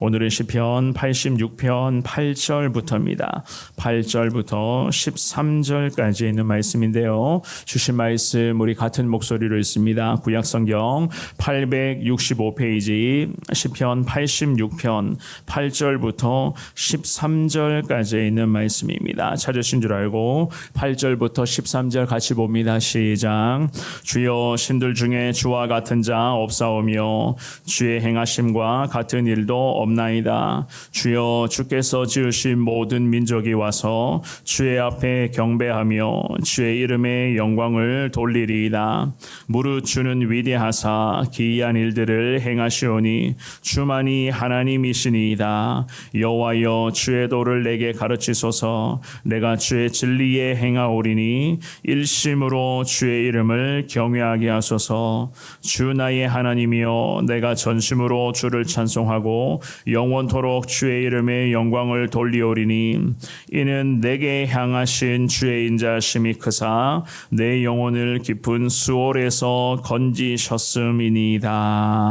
오늘은 시편 86편 8절부터입니다. 8절부터 13절까지 있는 말씀인데요. 주신 말씀 우리 같은 목소리로 읽습니다. 구약성경 865페이지 시편 86편 8절부터 13절까지 있는 말씀입니다. 찾으신 줄 알고 8절부터 13절 같이 봅니다. 시작. 주여 신들 중에 주와 같은 자 없사오며 주의 행하심과 같은 일도 없나이다. 주여 주께서 지으신 모든 민족이 와서 주의 앞에 경배하며 주의 이름의 영광을 돌리리이다. 무릇 주는 위대하사 기이한 일들을 행하시오니 주만이 하나님이시니이다. 여호와여 주의 도를 내게 가르치소서. 내가 주의 진리에 행하오리니 일심으로 주의 이름을 경외하게 하소서. 주 나의 하나님이여 내가 전심으로 주를 찬송하고 영원토록 주의 이름의 영광을 돌리오리니 이는 내게 향하신 주의 인자심이 크사 내 영혼을 깊은 수월에서 건지셨음이니이다.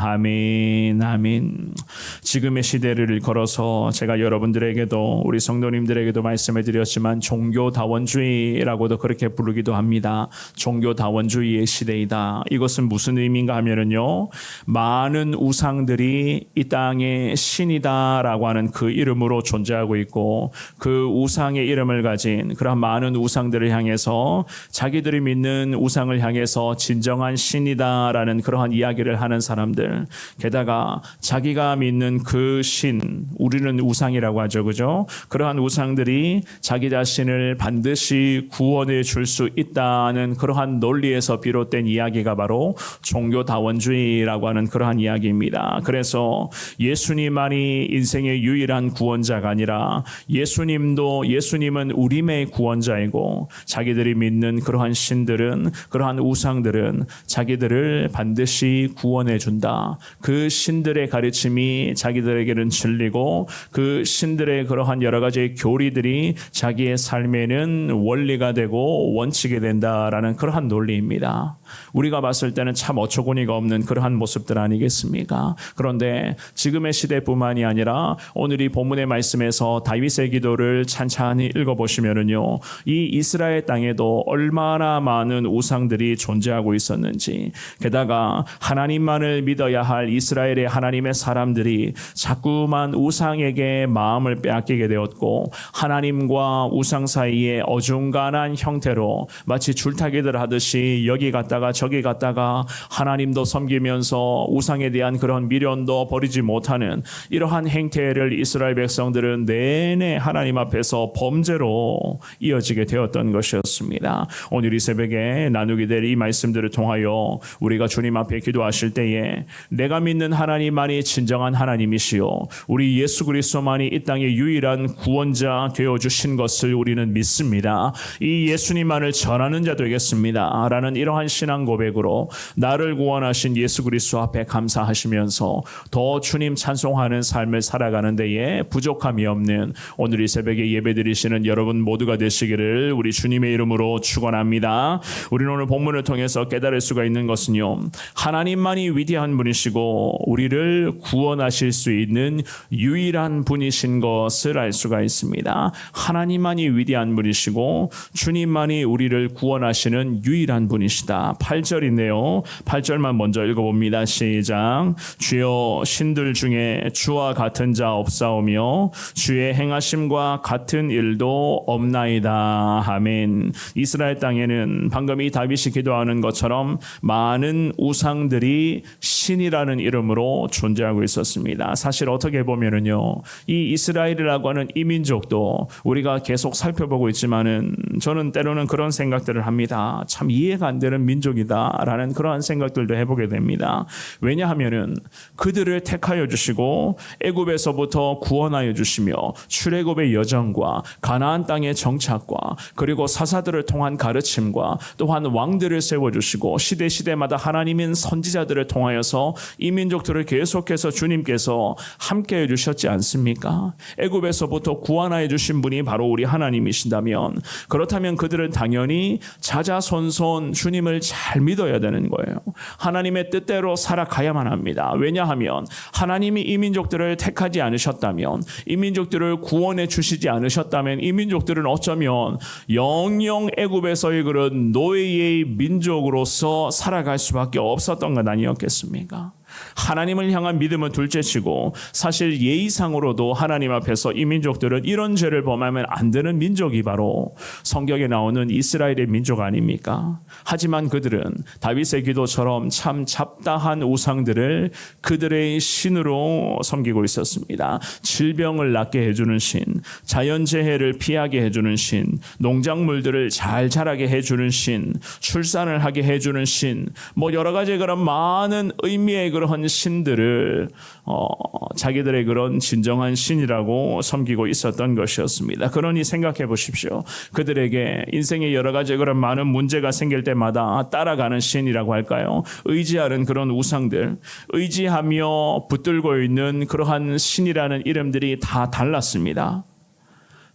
아멘. 아멘. 지금의 시대를 걸어서 제가 여러분들에게도 우리 성도님들에게도 말씀을 드렸지만 종교다원주의라고도 그렇게 부르기도 합니다. 종교다원주의의 시대이다. 이것은 무슨 의미인가 하면은요, 많은 우상들이 이 땅에 신이다라고 하는 그 이름으로 존재하고 있고 그 우상의 이름을 가진 그런 많은 우상들을 향해서 자기들이 믿는 우상을 향해서 진정한 신이다라는 그러한 이야기를 하는 사람들, 게다가 자기가 믿는 그 신, 우리는 우상이라고 하죠, 그죠? 그러한 우상들이 자기 자신을 반드시 구원해 줄 수 있다는 그러한 논리에서 비롯된 이야기가 바로 종교다원주의라고 하는 그러한 이야기입니다. 그래서 예수님만이 인생의 유일한 구원자가 아니라 예수님은 우림의 구원자이고 자기들이 믿는 그러한 신들은, 그러한 우상들은 자기들을 반드시 구원해 준다. 그 신들의 가르침이 자기들에게는 진리고 그 신들의 그러한 여러 가지 교리들이 자기의 삶에는 원리가 되고 원칙이 된다라는 그러한 논리입니다. 우리가 봤을 때는 참 어처구니가 없는 그러한 모습들 아니겠습니까? 그런데 지금의 시대뿐만이 아니라 오늘 이 본문의 말씀에서 다윗의 기도를 찬찬히 읽어보시면은요, 이 이스라엘 땅에도 얼마나 많은 우상들이 존재하고 있었는지, 게다가 하나님만을 믿어야 할 이스라엘의 하나님의 사람들이 자꾸만 우상에게 마음을 빼앗기게 되었고 하나님과 우상 사이에 어중간한 형태로 마치 줄타기들 하듯이 여기 갔다가 저기 갔다가 하나님도 섬기면서 우상에 대한 그런 미련도 버리지 못하는 이러한 행태를 이스라엘 백성들은 내내 하나님 앞에서 범죄로 이어지게 되었던 것이었습니다. 오늘 이 새벽에 나누게 될 이 말씀들을 통하여 우리가 주님 앞에 기도하실 때에 내가 믿는 하나님만이 진정한 하나님이시요 우리 예수 그리스도만이 이 땅의 유일한 구원자 되어주신 것을 우리는 믿습니다. 이 예수님만을 전하는 자 되겠습니다 라는 이러한 신앙 고백으로 나를 구원하신 예수 그리스도 앞에 감사하시면서 더 주님 찬송하는 삶을 살아가는 데에 부족함이 없는 오늘 이 새벽에 예배드리시는 여러분 모두가 되시기를 우리 주님의 이름으로 축원합니다. 우리는 오늘 본문을 통해서 깨달을 수가 있는 것은요, 하나님만이 위대한 분이시고 우리를 구원하실 수 있는 유일한 분이신 것을 알 수가 있습니다. 하나님만이 위대한 분이시고 주님만이 우리를 구원하시는 유일한 분이시다. 8절인데요. 8절만 먼저 읽어봅니다. 시작. 주여 신들 중에 주와 같은 자 없사오며 주의 행하심과 같은 일도 없나이다. 아멘. 이스라엘 땅에는 방금 이 다윗이 기도하는 것처럼 많은 우상들이 신이라는 이름으로 존재하고 있었습니다. 사실 어떻게 보면은요, 이 이스라엘이라고 하는 이 민족도 우리가 계속 살펴보고 있지만은 저는 때로는 그런 생각들을 합니다. 참 이해가 안 되는 민족이다라는 그러한 생각들도 해보게 됩니다. 왜냐하면은 그들을 택하여 주시고 애굽에서부터 구원하여 주시며 출애굽의 여정과 가나안 땅의 정착과 그리고 사사들을 통한 가르침과 또한 왕들을 세워주시고 시대마다 하나님인 선지자들을 통하여서 가운데서 이 민족들을 계속해서 주님께서 함께 해주셨지 않습니까? 애굽에서부터 구원하여 주신 분이 바로 우리 하나님이신다면, 그렇다면 그들은 당연히 자자손손 주님을 잘 믿어야 되는 거예요. 하나님의 뜻대로 살아가야만 합니다. 왜냐하면 하나님이 이 민족들을 택하지 않으셨다면, 이 민족들을 구원해 주시지 않으셨다면 이 민족들은 어쩌면 영영 애굽에서의 그런 노예의 민족으로서 살아갈 수밖에 없었던 것 아니었겠습니까? 하나님을 향한 믿음은 둘째치고 사실 예의상으로도 하나님 앞에서 이 민족들은 이런 죄를 범하면 안 되는 민족이 바로 성경에 나오는 이스라엘의 민족 아닙니까? 하지만 그들은 다윗의 기도처럼 참 잡다한 우상들을 그들의 신으로 섬기고 있었습니다. 질병을 낫게 해주는 신, 자연재해를 피하게 해주는 신, 농작물들을 잘 자라게 해주는 신, 출산을 하게 해주는 신, 여러 가지 그런 많은 의미의 그런 신들을 자기들의 그런 진정한 신이라고 섬기고 있었던 것이었습니다. 그러니 생각해 보십시오. 그들에게 인생에 여러 가지 그런 많은 문제가 생길 때마다 따라가는 신이라고 할까요? 의지하는 그런 우상들, 의지하며 붙들고 있는 그러한 신이라는 이름들이 다 달랐습니다.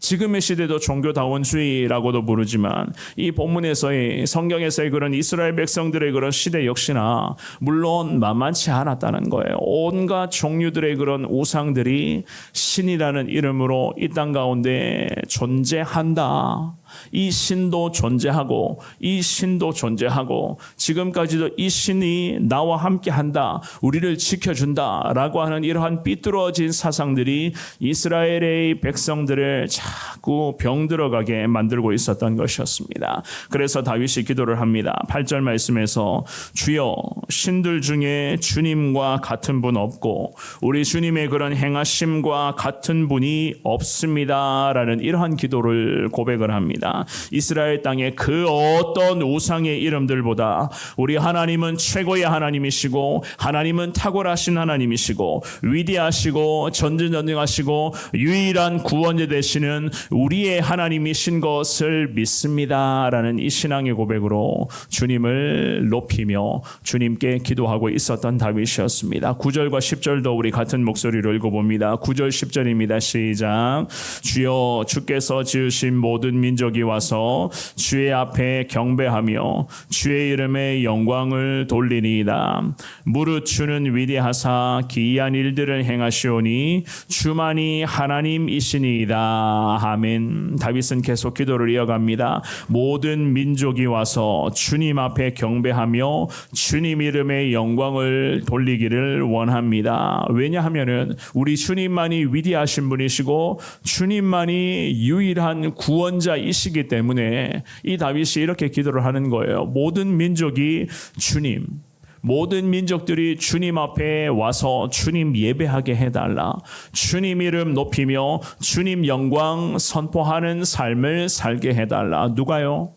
지금의 시대도 종교다원주의라고도 부르지만 이 본문에서의 성경에서의 그런 이스라엘 백성들의 그런 시대 역시나 물론 만만치 않았다는 거예요. 온갖 종류들의 그런 우상들이 신이라는 이름으로 이 땅 가운데 존재한다. 이 신도 존재하고 이 신도 존재하고 지금까지도 이 신이 나와 함께한다, 우리를 지켜준다라고 하는 이러한 삐뚤어진 사상들이 이스라엘의 백성들을 자꾸 병들어가게 만들고 있었던 것이었습니다. 그래서 다윗이 기도를 합니다. 8절 말씀에서 주여 신들 중에 주님과 같은 분 없고 우리 주님의 그런 행하심과 같은 분이 없습니다라는 이러한 기도를 고백을 합니다. 이스라엘 땅의 그 어떤 우상의 이름들보다 우리 하나님은 최고의 하나님이시고 하나님은 탁월하신 하나님이시고 위대하시고 전지전능하시고 유일한 구원자 되시는 우리의 하나님이신 것을 믿습니다라는 이 신앙의 고백으로 주님을 높이며 주님께 기도하고 있었던 다윗이었습니다. 9절과 10절도 우리 같은 목소리로 읽어봅니다. 9절 10절입니다. 시작. 주여 주께서 지으신 모든 민족이 와서 주의 앞에 경배하며 주의 이름에 영광을 돌리니이다. 무릇 주는 위대하사 기이한 일들을 행하시오니 주만이 하나님이시니이다. 아멘. 다윗은 계속 기도를 이어갑니다. 모든 민족이 와서 주님 앞에 경배하며 주님 이름의 영광을 돌리기를 원합니다. 왜냐하면은 우리 주님만이 위대하신 분이시고 주님만이 유일한 구원자이시기 때문에 이 다윗이 이렇게 기도를 하는 거예요. 모든 민족이 주님, 모든 민족들이 주님 앞에 와서 주님 예배하게 해달라. 주님 이름 높이며 주님 영광 선포하는 삶을 살게 해달라. 누가요?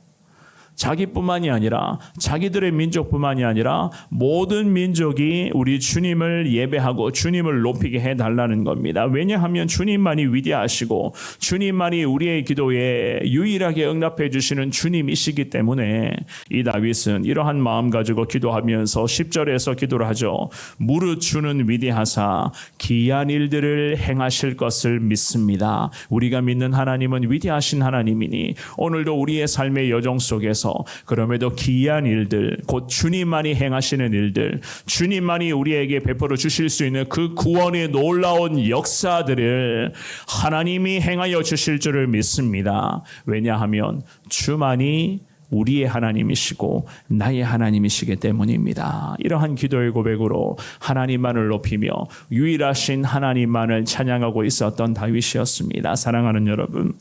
자기뿐만이 아니라 자기들의 민족뿐만이 아니라 모든 민족이 우리 주님을 예배하고 주님을 높이게 해달라는 겁니다. 왜냐하면 주님만이 위대하시고 주님만이 우리의 기도에 유일하게 응답해 주시는 주님이시기 때문에 이 다윗은 이러한 마음 가지고 기도하면서 10절에서 기도를 하죠. 무릇 주는 위대하사 기이한 일들을 행하실 것을 믿습니다. 우리가 믿는 하나님은 위대하신 하나님이니 오늘도 우리의 삶의 여정 속에서 그럼에도 기이한 일들, 곧 주님만이 행하시는 일들, 주님만이 우리에게 베풀어 주실 수 있는 그 구원의 놀라운 역사들을 하나님이 행하여 주실 줄을 믿습니다. 왜냐하면 주만이 우리의 하나님이시고 나의 하나님이시기 때문입니다. 이러한 기도의 고백으로 하나님만을 높이며 유일하신 하나님만을 찬양하고 있었던 다윗이었습니다. 사랑하는 여러분,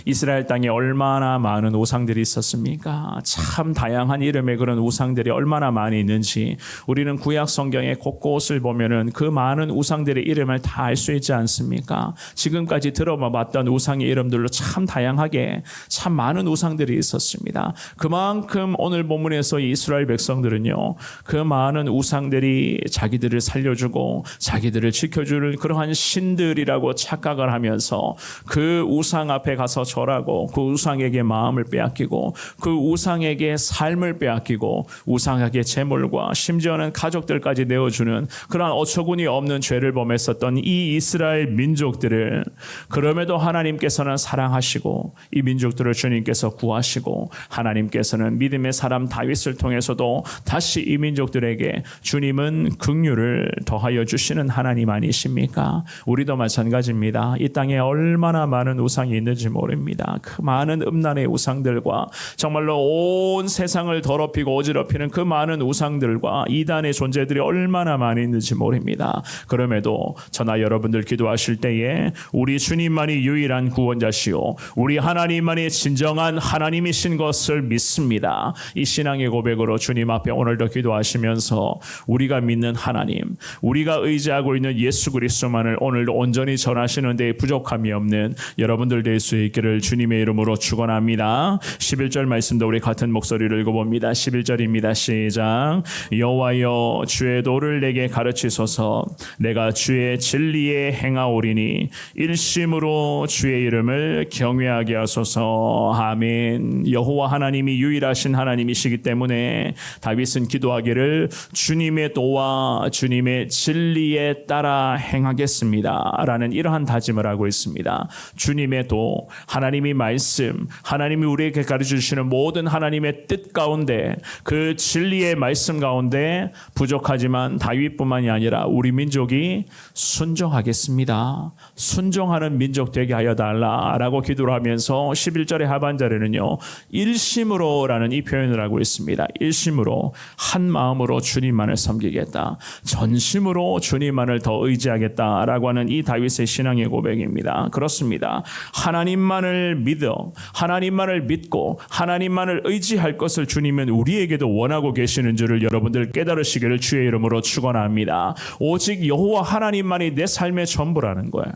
이스라엘 땅에 얼마나 많은 우상들이 있었습니까? 참 다양한 이름의 그런 우상들이 얼마나 많이 있는지 우리는 구약 성경의 곳곳을 보면은 그 많은 우상들의 이름을 다 알 수 있지 않습니까? 지금까지 들어봤던 우상의 이름들로 참 다양하게 참 많은 우상들이 있었습니다. 그만큼 오늘 본문에서 이스라엘 백성들은요, 그 많은 우상들이 자기들을 살려주고 자기들을 지켜주는 그러한 신들이라고 착각을 하면서 그 우상 앞에 앞에 가서 절하고 그 우상에게 마음을 빼앗기고 그 우상에게 삶을 빼앗기고 우상에게 재물과 심지어는 가족들까지 내어주는 그러한 어처구니 없는 죄를 범했었던 이 이스라엘 민족들을 그럼에도 하나님께서는 사랑하시고 이 민족들을 주님께서 구하시고 하나님께서는 믿음의 사람 다윗을 통해서도 다시 이 민족들에게 주님은 긍휼을 더하여 주시는 하나님 아니십니까? 우리도 마찬가지입니다. 이 땅에 얼마나 많은 우상이 있는지 모릅니다. 그 많은 음란의 우상들과 정말로 온 세상을 더럽히고 어지럽히는 그 많은 우상들과 이단의 존재들이 얼마나 많이 있는지 모릅니다. 그럼에도 저나 여러분들 기도하실 때에 우리 주님만이 유일한 구원자시오 우리 하나님만이 진정한 하나님이신 것을 믿습니다. 이 신앙의 고백으로 주님 앞에 오늘도 기도하시면서 우리가 믿는 하나님, 우리가 의지하고 있는 예수 그리스도만을 오늘도 온전히 전하시는 데 부족함이 없는 여러분들 될 수 있기를 주님의 이름으로 축원합니다. 11절 말씀도 우리 같은 목소리를 읽어봅니다. 11절입니다. 시작. 여호와여 주의 도를 내게 가르치소서. 내가 주의 진리에 행하오리니 일심으로 주의 이름을 경외하게 하소서. 아멘. 여호와 하나님이 유일하신 하나님이시기 때문에 다윗은 기도하기를 주님의 도와 주님의 진리에 따라 행하겠습니다 라는 이러한 다짐을 하고 있습니다. 주님의 도, 하나님이 말씀, 하나님이 우리에게 가르쳐주시는 모든 하나님의 뜻 가운데 그 진리의 말씀 가운데 부족하지만 다윗뿐만이 아니라 우리 민족이 순종하겠습니다. 순종하는 민족 되게 하여 달라라고 기도를 하면서 11절의 하반절에는요. 일심으로라는 이 표현을 하고 있습니다. 일심으로 한 마음으로 주님만을 섬기겠다. 전심으로 주님만을 더 의지하겠다라고 하는 이 다윗의 신앙의 고백입니다. 그렇습니다. 하나님만을 믿어 하나님만을 믿고 하나님만을 의지할 것을 주님은 우리에게도 원하고 계시는 줄을 여러분들 깨달으시기를 주의 이름으로 축원합니다. 오직 여호와 하나님만이 내 삶의 전부라는 거예요.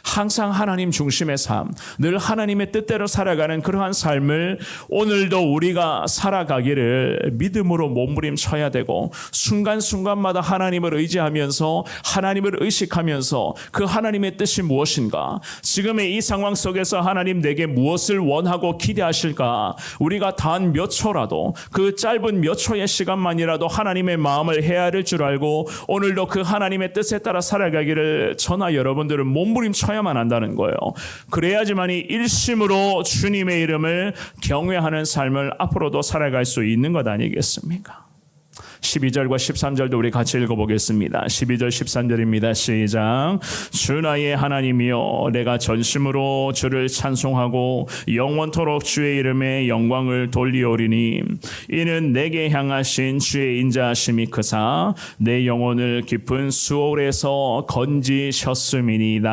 항상 하나님 중심의 삶, 늘 하나님의 뜻대로 살아가는 그러한 삶을 오늘도 우리가 살아가기를 믿음으로 몸부림쳐야 되고 순간순간마다 하나님을 의지하면서 하나님을 의식하면서 그 하나님의 뜻이 무엇인가, 지금의 이 상황 속에서 하나님 내게 무엇을 원하고 기대하실까, 우리가 단 몇 초라도 그 짧은 몇 초의 시간만이라도 하나님의 마음을 헤아릴 줄 알고 오늘도 그 하나님의 뜻에 따라 살아가기를 저나 여러분들은 몸부림쳐야만 한다는 거예요. 그래야지만이 일심으로 주님의 이름을 경외하는 삶을 앞으로도 살아갈 수 있는 것 아니겠습니까? 12절과 13절도 우리 같이 읽어보겠습니다. 12절 13절입니다. 시작. 주 나의 하나님이여 내가 전심으로 주를 찬송하고 영원토록 주의 이름에 영광을 돌리오리니 이는 내게 향하신 주의 인자하심이 크사 내 영혼을 깊은 수월에서 건지셨음이니이다.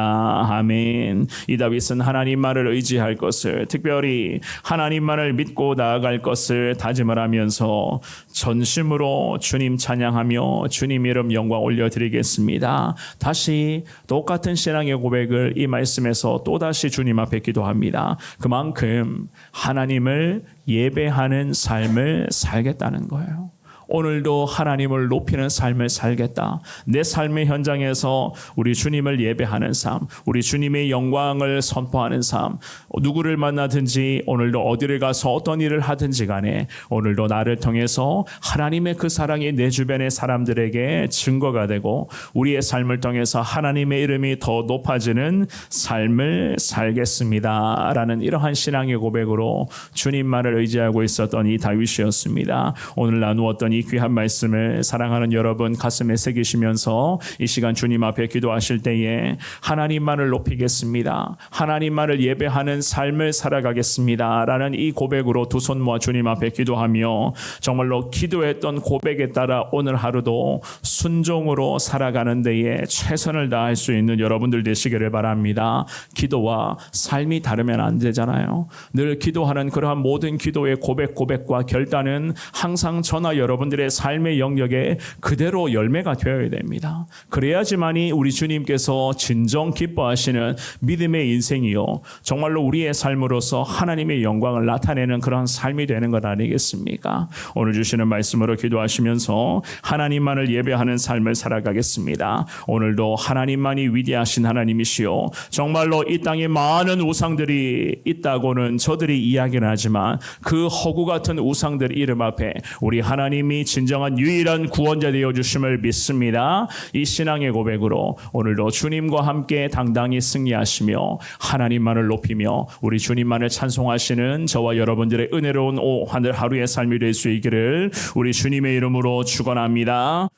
아멘. 이 다윗은 하나님만을 의지할 것을, 특별히 하나님만을 믿고 나아갈 것을 다짐을 하면서 전심으로 주님 찬양하며 주님 이름 영광 올려드리겠습니다. 다시 똑같은 신앙의 고백을 이 말씀에서 또다시 주님 앞에 기도합니다. 그만큼 하나님을 예배하는 삶을 살겠다는 거예요. 오늘도 하나님을 높이는 삶을 살겠다. 내 삶의 현장에서 우리 주님을 예배하는 삶, 우리 주님의 영광을 선포하는 삶, 누구를 만나든지 오늘도 어디를 가서 어떤 일을 하든지 간에 오늘도 나를 통해서 하나님의 그 사랑이 내 주변의 사람들에게 증거가 되고 우리의 삶을 통해서 하나님의 이름이 더 높아지는 삶을 살겠습니다 라는 이러한 신앙의 고백으로 주님만을 의지하고 있었던 이 다윗이었습니다. 오늘 나누었던 이 귀한 말씀을 사랑하는 여러분 가슴에 새기시면서 이 시간 주님 앞에 기도하실 때에 하나님만을 높이겠습니다. 하나님만을 예배하는 삶을 살아가겠습니다 라는 이 고백으로 두 손 모아 주님 앞에 기도하며 정말로 기도했던 고백에 따라 오늘 하루도 순종으로 살아가는 데에 최선을 다할 수 있는 여러분들 되시기를 바랍니다. 기도와 삶이 다르면 안 되잖아요. 늘 기도하는 그러한 모든 기도의 고백과 결단은 항상 저나 여러분 여러분들의 삶의 영역에 그대로 열매가 되어야 됩니다. 그래야지만이 우리 주님께서 진정 기뻐하시는 믿음의 인생이요, 정말로 우리의 삶으로서 하나님의 영광을 나타내는 그런 삶이 되는 것 아니겠습니까? 오늘 주시는 말씀으로 기도하시면서 하나님만을 예배하는 삶을 살아가겠습니다. 오늘도 하나님만이 위대하신 하나님이시요, 정말로 이 땅에 많은 우상들이 있다고는 저들이 이야기는 하지만 그 허구 같은 우상들 이름 앞에 우리 하나님이 진정한 유일한 구원자 되어 주심을 믿습니다. 이 신앙의 고백으로 오늘도 주님과 함께 당당히 승리하시며 하나님만을 높이며 우리 주님만을 찬송하시는 저와 여러분들의 은혜로운 하루의 삶이 될 수 있기를 우리 주님의 이름으로 축원합니다.